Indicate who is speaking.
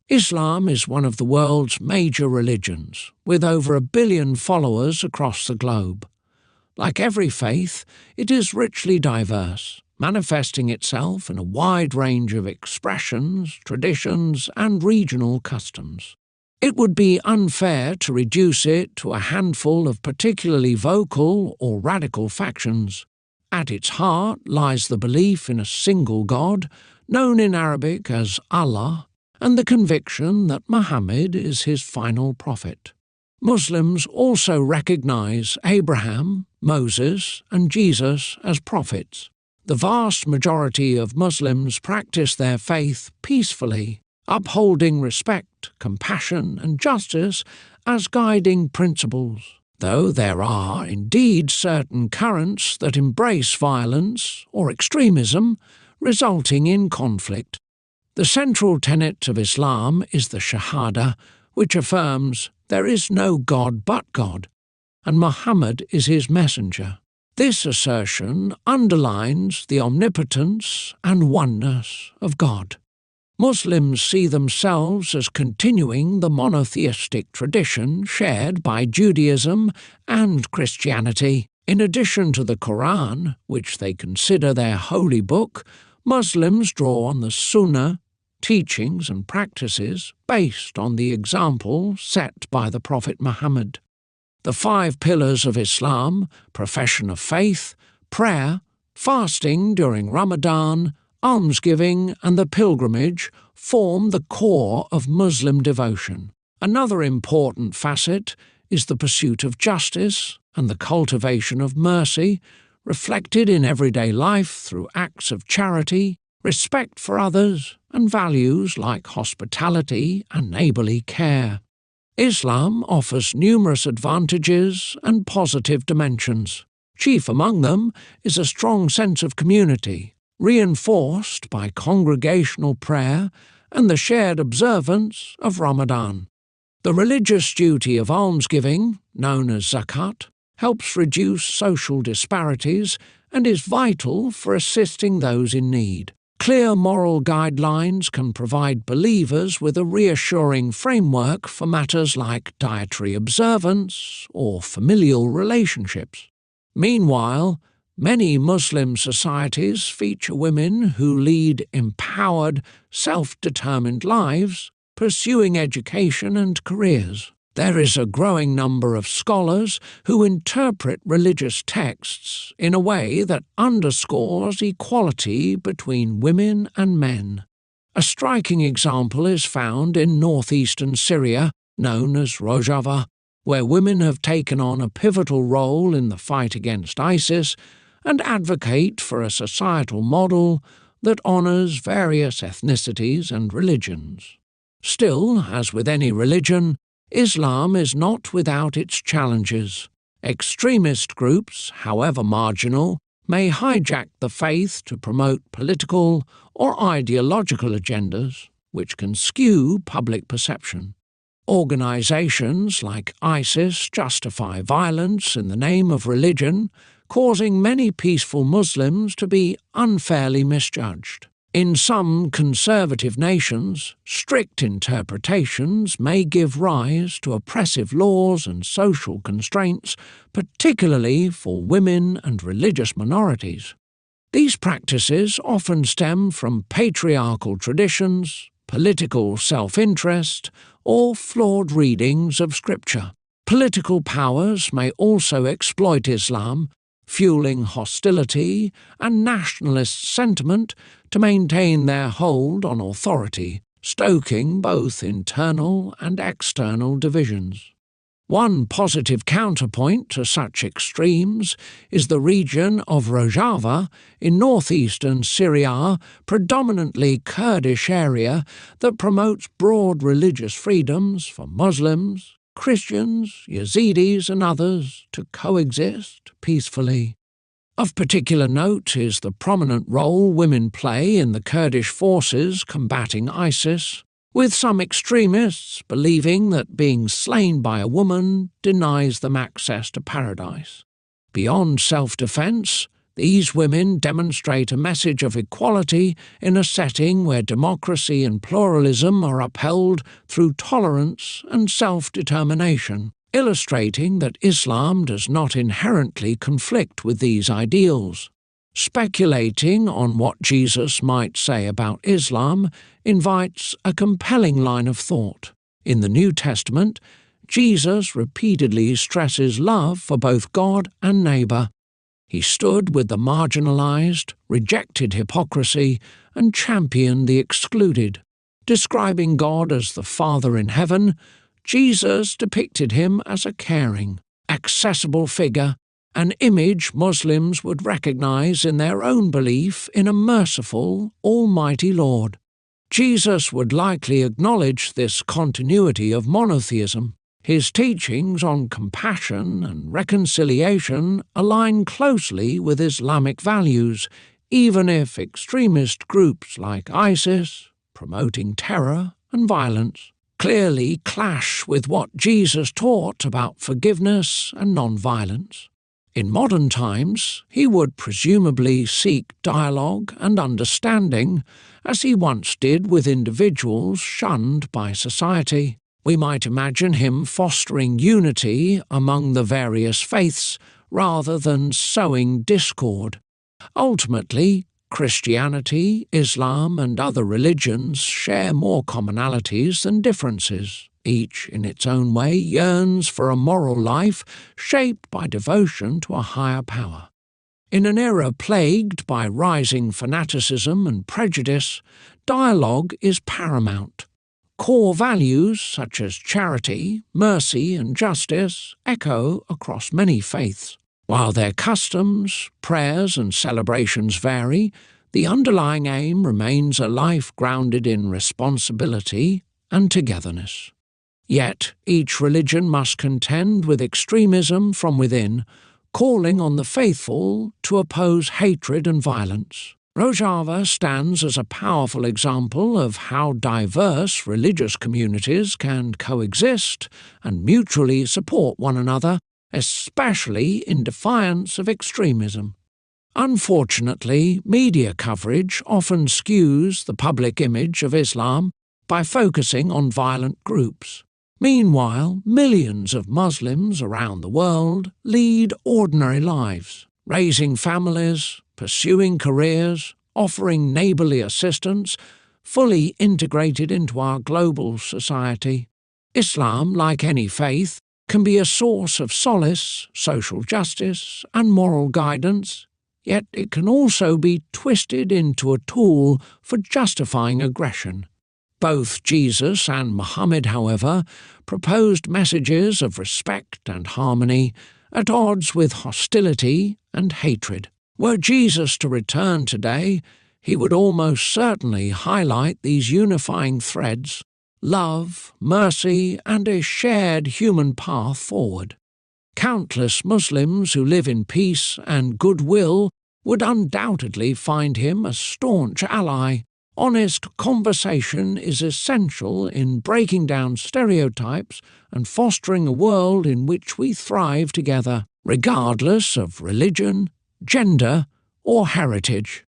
Speaker 1: Islam is one of the world's major religions, with over 1 billion followers across the globe. Like every faith, it is richly diverse, manifesting itself in a wide range of expressions, traditions, and regional customs. It would be unfair to reduce it to a handful of particularly vocal or radical factions. At its heart lies the belief in a single God, known in Arabic as Allah, and the conviction that Muhammad is his final prophet. Muslims also recognize Abraham, Moses, and Jesus as prophets. The vast majority of Muslims practice their faith peacefully, upholding respect, compassion, and justice as guiding principles, though there are indeed certain currents that embrace violence or extremism, resulting in conflict. The central tenet of Islam is the Shahada, which affirms there is no God but God, and Muhammad is his messenger. This assertion underlines the omnipotence and oneness of God. Muslims see themselves as continuing the monotheistic tradition shared by Judaism and Christianity. In addition to the Quran, which they consider their holy book, Muslims draw on the Sunnah, teachings and practices based on the example set by the Prophet Muhammad. The 5 pillars of Islam, profession of faith, prayer, fasting during Ramadan, almsgiving and the pilgrimage form the core of Muslim devotion. Another important facet is the pursuit of justice and the cultivation of mercy, reflected in everyday life through acts of charity, respect for others, and values like hospitality and neighbourly care. Islam offers numerous advantages and positive dimensions. Chief among them is a strong sense of community, reinforced by congregational prayer and the shared observance of Ramadan. The religious duty of almsgiving, known as zakat, helps reduce social disparities and is vital for assisting those in need. Clear moral guidelines can provide believers with a reassuring framework for matters like dietary observance or familial relationships. Meanwhile, many Muslim societies feature women who lead empowered, self-determined lives, pursuing education and careers. There is a growing number of scholars who interpret religious texts in a way that underscores equality between women and men. A striking example is found in northeastern Syria, known as Rojava, where women have taken on a pivotal role in the fight against ISIS and advocate for a societal model that honors various ethnicities and religions. Still, as with any religion, Islam is not without its challenges. Extremist groups, however marginal, may hijack the faith to promote political or ideological agendas, which can skew public perception. Organizations like ISIS justify violence in the name of religion, causing many peaceful Muslims to be unfairly misjudged. In some conservative nations, strict interpretations may give rise to oppressive laws and social constraints, particularly for women and religious minorities. These practices often stem from patriarchal traditions, political self-interest, or flawed readings of Scripture. Political powers may also exploit Islam, fueling hostility and nationalist sentiment to maintain their hold on authority, stoking both internal and external divisions. One positive counterpoint to such extremes is the region of Rojava in northeastern Syria, predominantly Kurdish area that promotes broad religious freedoms for Muslims, Christians, Yazidis and others to coexist peacefully. Of particular note is the prominent role women play in the Kurdish forces combating ISIS, with some extremists believing that being slain by a woman denies them access to paradise. Beyond self-defense, These women demonstrate a message of equality in a setting where democracy and pluralism are upheld through tolerance and self-determination, illustrating that Islam does not inherently conflict with these ideals. Speculating on what Jesus might say about Islam invites a compelling line of thought. In the New Testament, Jesus repeatedly stresses love for both God and neighbour. He stood with the marginalized, rejected hypocrisy, and championed the excluded. Describing God as the Father in heaven, Jesus depicted him as a caring, accessible figure, an image Muslims would recognize in their own belief in a merciful, almighty Lord. Jesus would likely acknowledge this continuity of monotheism. His teachings on compassion and reconciliation align closely with Islamic values, even if extremist groups like ISIS, promoting terror and violence, clearly clash with what Jesus taught about forgiveness and non-violence. In modern times, he would presumably seek dialogue and understanding, as he once did with individuals shunned by society. We might imagine him fostering unity among the various faiths rather than sowing discord. Ultimately, Christianity, Islam, and other religions share more commonalities than differences. Each, in its own way, yearns for a moral life shaped by devotion to a higher power. In an era plagued by rising fanaticism and prejudice, dialogue is paramount. Core values such as charity, mercy, and justice echo across many faiths. While their customs, prayers, and celebrations vary, the underlying aim remains a life grounded in responsibility and togetherness. Yet each religion must contend with extremism from within, calling on the faithful to oppose hatred and violence. Rojava stands as a powerful example of how diverse religious communities can coexist and mutually support one another, especially in defiance of extremism. Unfortunately, media coverage often skews the public image of Islam by focusing on violent groups. Meanwhile, millions of Muslims around the world lead ordinary lives, raising families, pursuing careers, offering neighbourly assistance, fully integrated into our global society. Islam, like any faith, can be a source of solace, social justice, and moral guidance, yet it can also be twisted into a tool for justifying aggression. Both Jesus and Muhammad, however, proposed messages of respect and harmony, at odds with hostility and hatred. Were Jesus to return today, he would almost certainly highlight these unifying threads: love, mercy, and a shared human path forward. Countless Muslims who live in peace and goodwill would undoubtedly find him a staunch ally. Honest conversation is essential in breaking down stereotypes and fostering a world in which we thrive together, regardless of religion, gender, or heritage.